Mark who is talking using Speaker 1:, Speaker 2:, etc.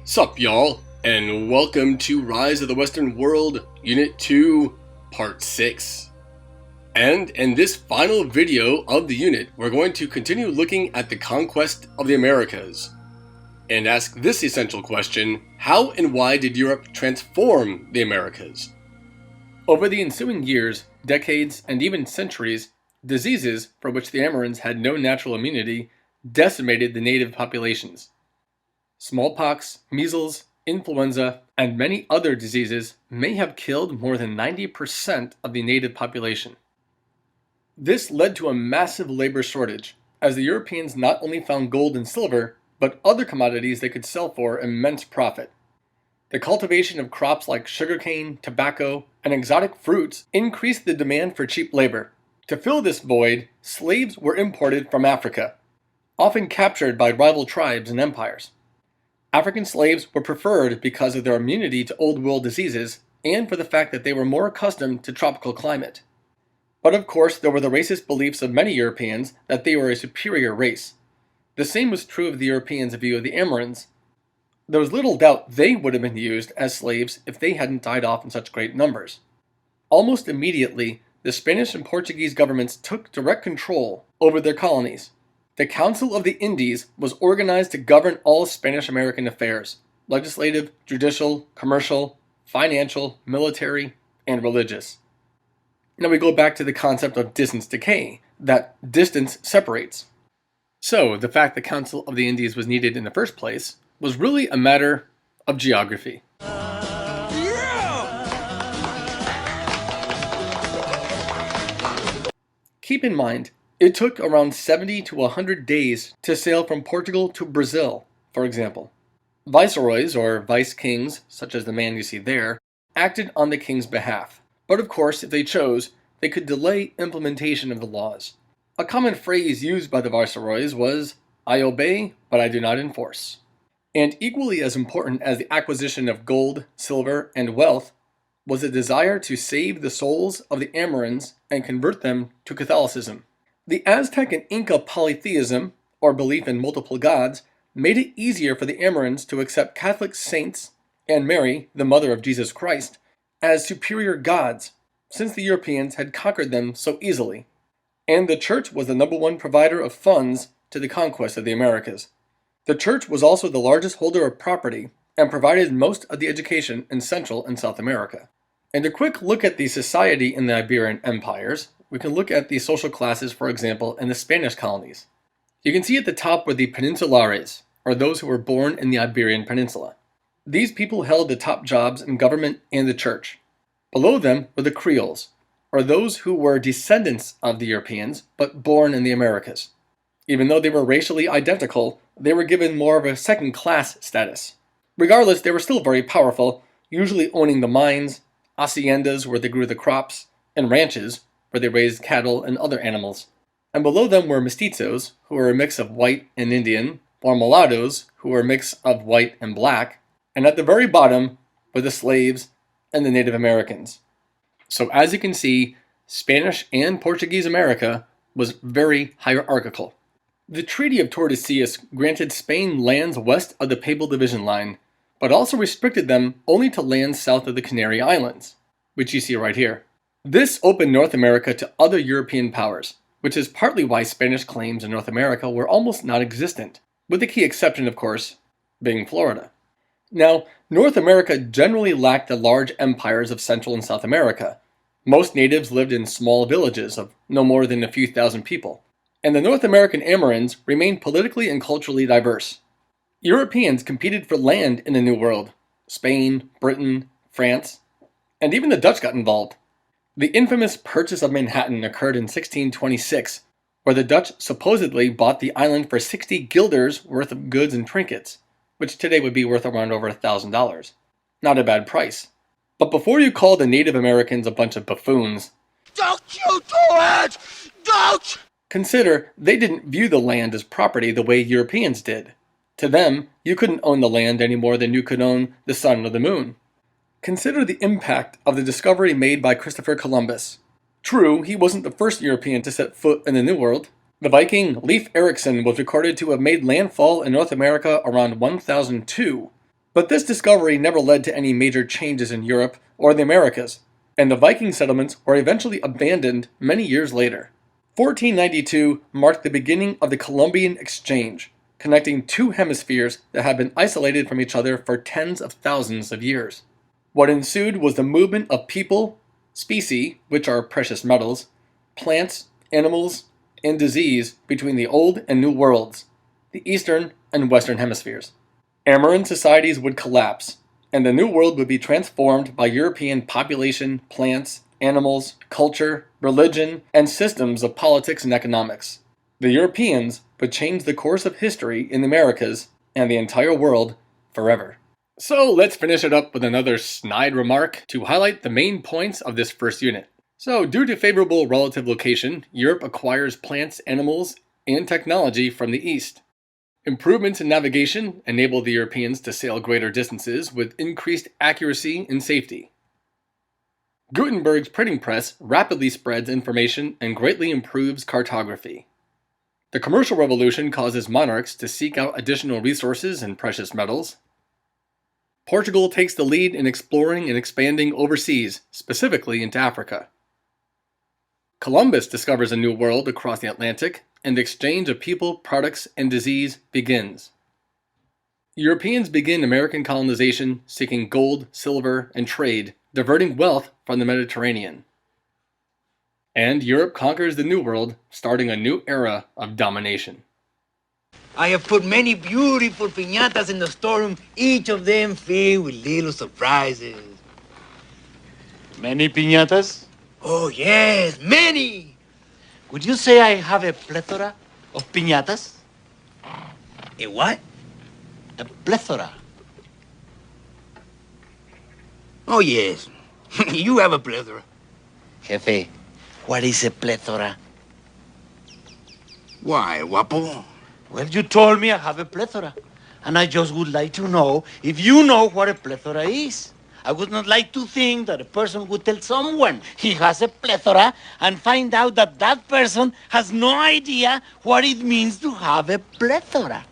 Speaker 1: Sup y'all, and welcome to Rise of the Western World, Unit 2, Part 6. And in this final video of the unit, we're going to continue looking at the conquest of the Americas, and ask this essential question: how and why did Europe transform the Americas? Over the ensuing years, decades, and even centuries, diseases for which the Amerinds had no natural immunity decimated the native populations. Smallpox, measles, influenza, and many other diseases may have killed more than 90% of the native population. This led to a massive labor shortage, as the Europeans not only found gold and silver, but other commodities they could sell for immense profit. The cultivation of crops like sugarcane, tobacco, and exotic fruits increased the demand for cheap labor. To fill this void, slaves were imported from Africa, often captured by rival tribes and empires. African slaves were preferred because of their immunity to Old World diseases and for the fact that they were more accustomed to tropical climate. But of course, there were the racist beliefs of many Europeans that they were a superior race. The same was true of the Europeans' view of the Amerinds. There was little doubt they would have been used as slaves if they hadn't died off in such great numbers. Almost immediately, the Spanish and Portuguese governments took direct control over their colonies. The Council of the Indies was organized to govern all Spanish-American affairs: legislative, judicial, commercial, financial, military, and religious. Now we go back to the concept of distance decay, that distance separates. So the fact the Council of the Indies was needed in the first place was really a matter of geography. Keep in mind, it took around 70 to 100 days to sail from Portugal to Brazil, for example. Viceroys, or vice-kings, such as the man you see there, acted on the king's behalf. But of course, if they chose, they could delay implementation of the laws. A common phrase used by the viceroys was, "I obey, but I do not enforce." And equally as important as the acquisition of gold, silver, and wealth was a desire to save the souls of the Amerinds and convert them to Catholicism. The Aztec and Inca polytheism, or belief in multiple gods, made it easier for the Amerinds to accept Catholic saints and Mary, the mother of Jesus Christ, as superior gods, since the Europeans had conquered them so easily. And the Church was the #1 provider of funds to the conquest of the Americas. The Church was also the largest holder of property and provided most of the education in Central and South America. And a quick look at the society in the Iberian empires, we can look at the social classes, for example, in the Spanish colonies. You can see at the top were the peninsulares, or those who were born in the Iberian Peninsula. These people held the top jobs in government and the church. Below them were the Creoles, or those who were descendants of the Europeans, but born in the Americas. Even though they were racially identical, they were given more of a second-class status. Regardless, they were still very powerful, usually owning the mines, haciendas where they grew the crops, and ranches where they raised cattle and other animals. And below them were mestizos, who were a mix of white and Indian, or mulattoes, who were a mix of white and black, and at the very bottom were the slaves and the Native Americans. So as you can see, Spanish and Portuguese America was very hierarchical. The Treaty of Tordesillas granted Spain lands west of the Papal Division Line, but also restricted them only to lands south of the Canary Islands, which you see right here. This opened North America to other European powers, which is partly why Spanish claims in North America were almost non-existent, with the key exception, of course, being Florida. Now, North America generally lacked the large empires of Central and South America. Most natives lived in small villages of no more than a few thousand people, and the North American Amerinds remained politically and culturally diverse. Europeans competed for land in the New World. Spain, Britain, France, and even the Dutch got involved. The infamous Purchase of Manhattan occurred in 1626, where the Dutch supposedly bought the island for 60 guilders worth of goods and trinkets, which today would be worth around over $1,000. Not a bad price. But before you call the Native Americans a bunch of buffoons,
Speaker 2: don't you do it! Don't!
Speaker 1: Consider they didn't view the land as property the way Europeans did. To them, you couldn't own the land any more than you could own the sun or the moon. Consider the impact of the discovery made by Christopher Columbus. True, he wasn't the first European to set foot in the New World. The Viking Leif Erikson was recorded to have made landfall in North America around 1002, But this discovery never led to any major changes in Europe or the Americas, and the Viking settlements were eventually abandoned many years later. 1492 marked the beginning of the Columbian Exchange, connecting two hemispheres that had been isolated from each other for tens of thousands of years. What ensued was the movement of people, specie, which are precious metals, plants, animals, and disease between the Old and New Worlds, the Eastern and Western hemispheres. Amaran societies would collapse, and the New World would be transformed by European population, plants, animals, culture, religion, and systems of politics and economics. The Europeans would change the course of history in the Americas and the entire world forever. So let's finish it up with another snide remark to highlight the main points of this first unit. So, due to favorable relative location, Europe acquires plants, animals, and technology from the East. Improvements in navigation enable the Europeans to sail greater distances with increased accuracy and safety. Gutenberg's printing press rapidly spreads information and greatly improves cartography. The commercial revolution causes monarchs to seek out additional resources and precious metals. Portugal takes the lead in exploring and expanding overseas, specifically into Africa. Columbus discovers a new world across the Atlantic, and the exchange of people, products, and disease begins. Europeans begin American colonization, seeking gold, silver, and trade, diverting wealth from the Mediterranean. And Europe conquers the New World, starting a new era of domination.
Speaker 3: I have put many beautiful piñatas in the storeroom, each of them filled with little surprises.
Speaker 4: Many piñatas?
Speaker 3: Oh, yes, many!
Speaker 4: Would you say I have a plethora of piñatas?
Speaker 3: A what?
Speaker 4: A plethora.
Speaker 3: Oh, yes. You have a plethora.
Speaker 4: Jefe, what is a plethora?
Speaker 3: Why, guapo?
Speaker 4: Well, you told me I have a plethora. And I just would like to know if you know what a plethora is. I would not like to think that a person would tell someone he has a plethora and find out that that person has no idea what it means to have a plethora.